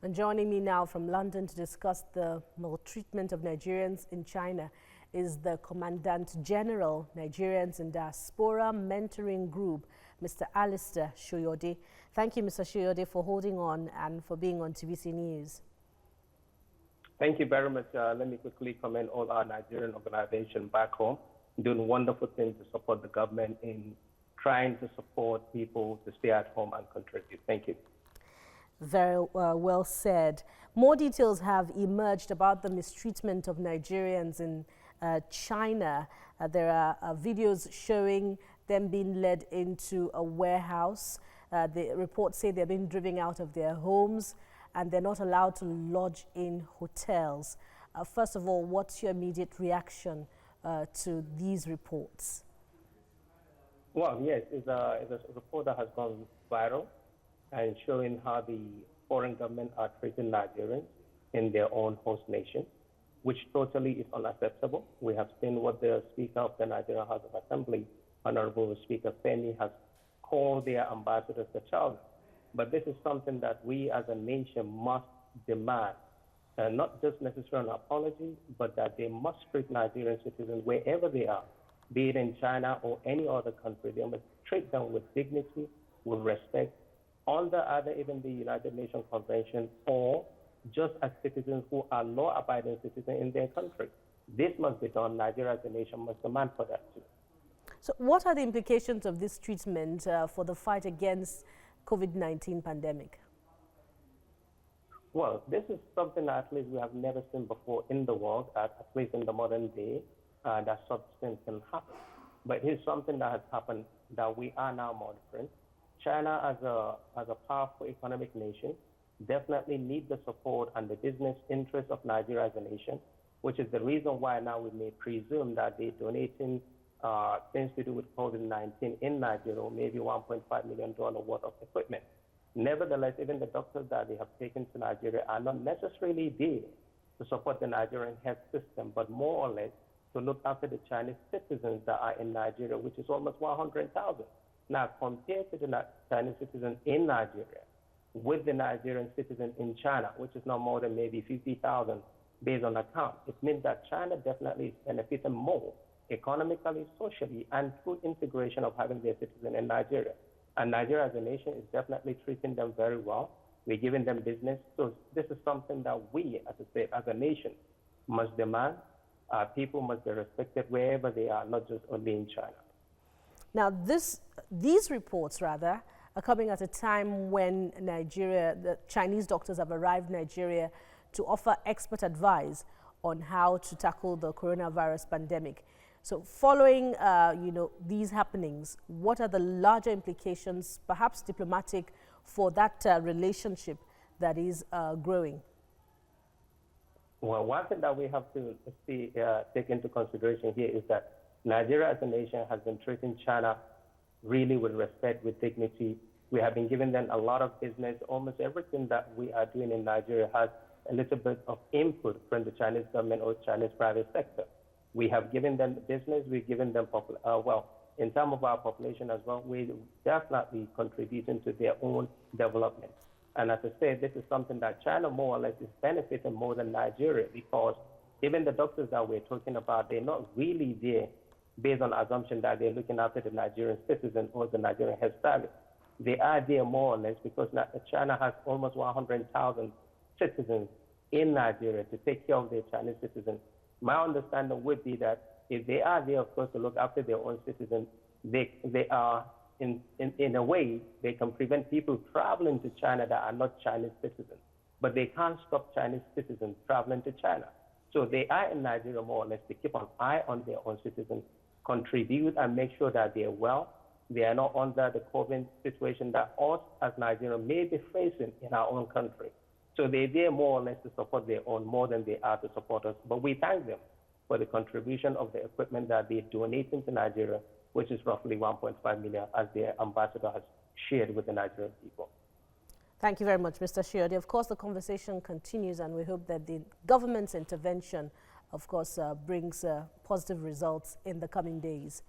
And joining me now from London to discuss the maltreatment of Nigerians in China is the Commandant General, Nigerians in Diaspora Mentoring Group, Mr. Alistair Shoyode. Thank you, Mr. Shoyode, for holding on and for being on TVC News. Thank you very much. Let me quickly commend all our Nigerian organizations back home, doing wonderful things to support the government in trying to support people to stay at home and contribute. Thank you. Very well said. More details have emerged about the mistreatment of Nigerians in China. There are videos showing them being led into a warehouse. The reports say they're being driven out of their homes and they're not allowed to lodge in hotels. First of all, what's your immediate reaction to these reports? Well, yes, it's a report that has gone viral and showing how the foreign government are treating Nigerians in their own host nation, which totally is unacceptable. We have seen what the Speaker of the Nigerian House of Assembly, Honorable Speaker Femi, has called their ambassadors the child. But this is something that we as a nation must demand, not just necessarily an apology, but that they must treat Nigerian citizens wherever they are, be it in China or any other country. They must treat them with dignity, with respect, under either even the United Nations Convention or just as citizens who are law-abiding citizens in their country. This must be done. Nigeria as a nation must demand for that too. So what are the implications of this treatment for the fight against COVID-19 pandemic? Well, this is something that at least we have never seen before in the world, at least in the modern day, that such things can happen. But here's something that has happened that we are now monitoring. China, as a powerful economic nation, definitely needs the support and the business interests of Nigeria as a nation, which is the reason why now we may presume that they're donating things to do with COVID-19 in Nigeria, maybe $1.5 million worth of equipment. Nevertheless, even the doctors that they have taken to Nigeria are not necessarily there to support the Nigerian health system, but more or less to look after the Chinese citizens that are in Nigeria, which is almost 100,000. Now, compared to the Chinese citizens in Nigeria with the Nigerian citizen in China, which is no more than maybe 50,000 based on account, it means that China definitely is benefiting more economically, socially, and through integration of having their citizen in Nigeria. And Nigeria as a nation is definitely treating them very well. We're giving them business. So this is something that we, as a state, as a nation, must demand. People must be respected wherever they are, not just only in China. Now, these reports, rather, are coming at a time when the Chinese doctors have arrived in Nigeria to offer expert advice on how to tackle the coronavirus pandemic. So following these happenings, what are the larger implications, perhaps diplomatic, for that relationship that is growing? Well, one thing that we have to take into consideration here is that Nigeria as a nation has been treating China really with respect, with dignity. We have been giving them a lot of business. Almost everything that we are doing in Nigeria has a little bit of input from the Chinese government or Chinese private sector. We have given them business. We've given them, in terms of our population as well, we're definitely contributing to their own development. And as I said, this is something that China more or less is benefiting more than Nigeria, because even the doctors that we're talking about, they're not really there based on assumption that they're looking after the Nigerian citizen or the Nigerian health service. They are there more or less because China has almost 100,000 citizens in Nigeria to take care of their Chinese citizens. My understanding would be that if they are there, of course, to look after their own citizens, they are, in a way, they can prevent people traveling to China that are not Chinese citizens. But they can't stop Chinese citizens traveling to China. So they are in Nigeria more or less to keep an eye on their own citizens, contribute and make sure that they are well. They are not under the COVID situation that us as Nigerians may be facing in our own country. So they're there more or less to support their own more than they are to support us. But we thank them for the contribution of the equipment that they're donating to Nigeria, which is roughly 1.5 million, as their ambassador has shared with the Nigerian people. Thank you very much, Mr. Shoyode. Of course, the conversation continues, and we hope that the government's intervention, of course, brings positive results in the coming days.